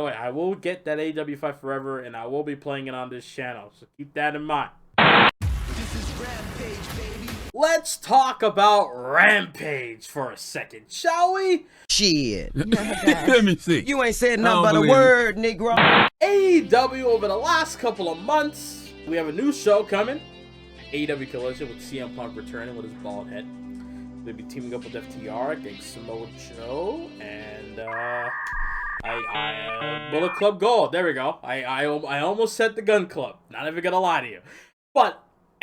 by the way, I will get that AEW Fight Forever, and I will be playing it on this channel, so keep that in mind. This is Rampage, baby. Let's talk about Rampage for a second, shall we? Shit. Let me see. You ain't said I nothing don't but a believe it. word, Negro. AEW over the last couple of months, we have a new show coming. AEW Collision with CM Punk returning with his bald head. They'll be teaming up with FTR against Samoa Joe and Bullet Club Gold. There we go. I almost said the Gun Club. Not even gonna lie to you.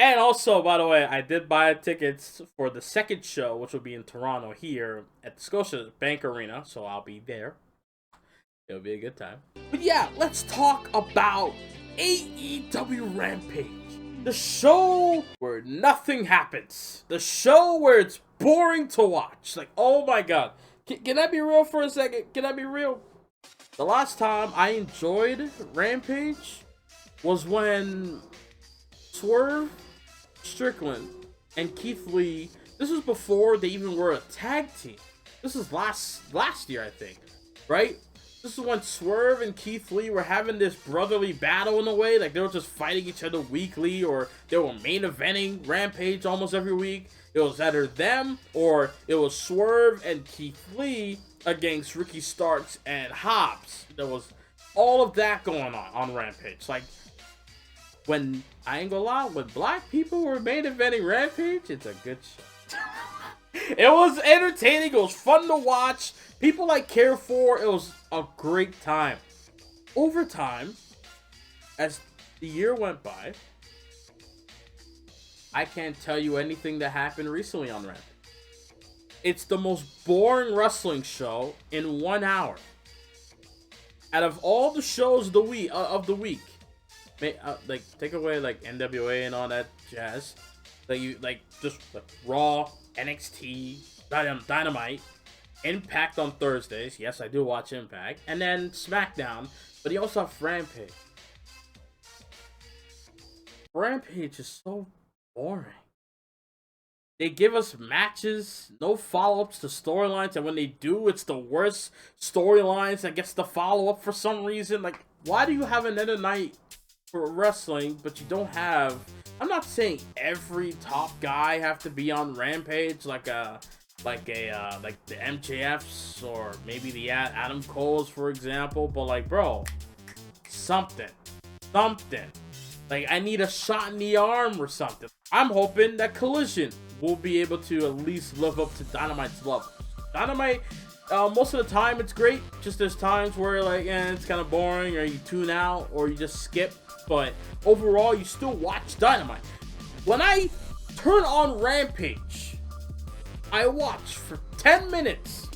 And also, by the way, I did buy tickets for the second show, which will be in Toronto here at the Scotia Bank Arena, so I'll be there. It'll be a good time. But yeah, let's talk about AEW Rampage. The show where nothing happens. The show where it's boring to watch. Like, oh my god. Can I be real for a second? Can I be real? The last time I enjoyed Rampage was when Swerve Strickland and Keith Lee, this was before they even were a tag team. This was last year, I think, right? This is when Swerve and Keith Lee were having this brotherly battle in a way, like they were just fighting each other weekly, or they were main eventing Rampage almost every week. It was either them, or it was Swerve and Keith Lee against Ricky Starks and Hobbs. There was all of that going on Rampage. Like, when, I ain't gonna lie, when black people were main eventing Rampage, it's a good show. It was entertaining, it was fun to watch. People I care for, it was a great time. Over time, as the year went by, I can't tell you anything that happened recently on Rampage. It's the most boring wrestling show in 1 hour. Out of all the shows of the week, like take away like NWA and all that jazz, just Raw, NXT, Dynamite, Impact on Thursdays. Yes, I do watch Impact, and then SmackDown. But you also have Rampage. Rampage is so boring. They give us matches, no follow-ups to storylines, and when they do, it's the worst storylines that gets the follow-up for some reason. Like, why do you have another night for wrestling, but you don't have... I'm not saying every top guy have to be on Rampage, like the MJFs or maybe the Adam Coles, for example, but like, bro, something. Like, I need a shot in the arm or something. I'm hoping that Collision will be able to at least live up to Dynamite's level. Dynamite, most of the time it's great. Just there's times where like, it's kind of boring, or you tune out, or you just skip. But overall, you still watch Dynamite. When I turn on Rampage, I watch for 10 minutes.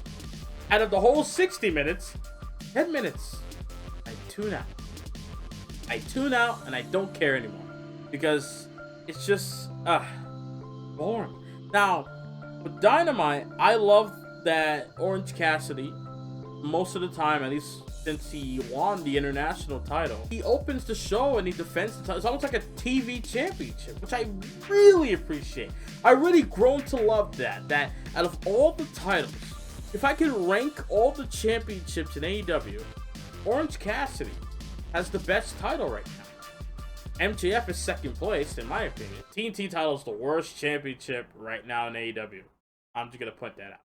Out of the whole 60 minutes, 10 minutes, I tune out. I tune out and I don't care anymore. Because it's just, boring. Now, with Dynamite, I love that Orange Cassidy, most of the time, at least since he won the international title, he opens the show and he defends the title. It's almost like a TV championship, which I really appreciate. I really grown to love that out of all the titles, if I could rank all the championships in AEW, Orange Cassidy has the best title right now. MJF is second place, in my opinion. TNT title is the worst championship right now in AEW. I'm just gonna point that out.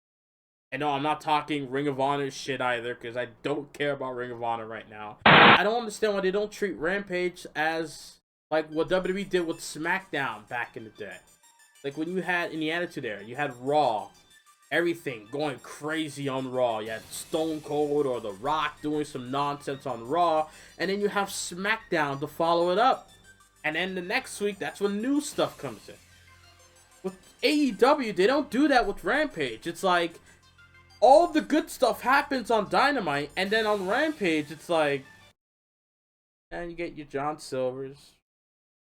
And no, I'm not talking Ring of Honor shit either, because I don't care about Ring of Honor right now. I don't understand why they don't treat Rampage as like what WWE did with SmackDown back in the day. Like when you had in the Attitude Era, you had Raw, everything going crazy on Raw. You had Stone Cold or The Rock doing some nonsense on Raw, and then you have SmackDown to follow it up. And then the next week, that's when new stuff comes in. With AEW, they don't do that with Rampage. It's like, all the good stuff happens on Dynamite, and then on Rampage, it's like, and you get your John Silvers,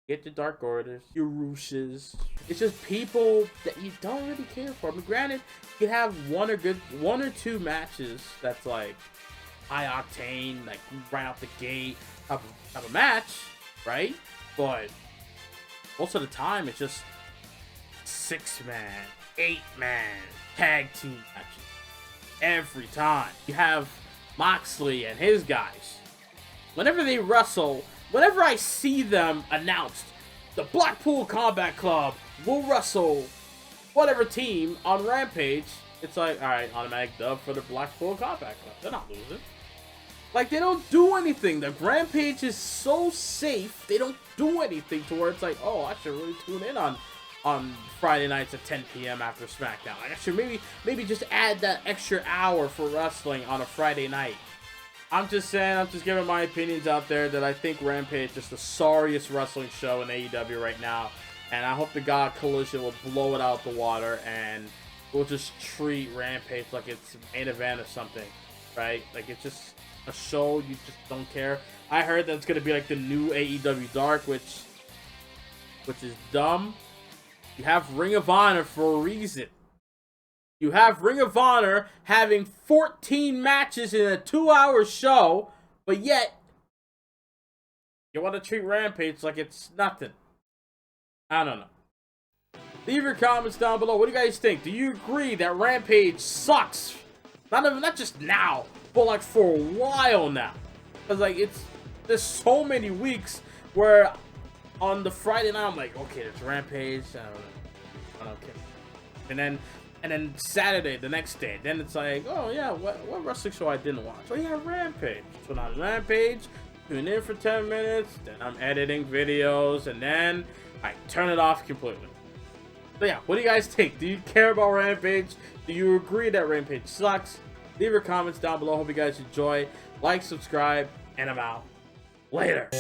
get your Dark Orders, your Rushes. It's just people that you don't really care for. I mean, granted, you can have one or two matches that's like high octane, like right out the gate type of match, right? But most of the time, it's just 6-man, 8-man tag team matches. Every time you have Moxley and his guys whenever they wrestle, whenever I see them announced, the Blackpool Combat Club will wrestle whatever team on Rampage, it's like, alright, automatic dub for the Blackpool Combat Club. They're not losing. Like, they don't do anything. The Rampage is so safe, they don't do anything to where it's like, oh, I should really tune in on Friday nights at 10 p.m. after SmackDown. Like, I should maybe just add that extra hour for wrestling on a Friday night. I'm just saying, I'm just giving my opinions out there that I think Rampage is the sorriest wrestling show in AEW right now. And I hope the God Collision will blow it out the water and we'll just treat Rampage like it's main event or something, right? Like, it's just a show you just don't care. I heard that it's going to be like the new AEW Dark, which is dumb. You have Ring of Honor for a reason. You have Ring of Honor having 14 matches in a 2-hour show, but yet you want to treat Rampage like it's nothing. I don't know. Leave your comments down below. What do you guys think? Do you agree that Rampage sucks? Not just now, but like for a while now. Because like there's so many weeks where on the Friday night I'm like, okay, there's Rampage. I don't care. And then Saturday, the next day, then it's like, oh yeah, what wrestling show I didn't watch? Oh yeah, Rampage. So now Rampage, tune in for 10 minutes, then I'm editing videos, and then I turn it off completely. So yeah, what do you guys think? Do you care about Rampage? Do you agree that Rampage sucks? Leave your comments down below. Hope you guys enjoy. Like, subscribe, and I'm out. Later.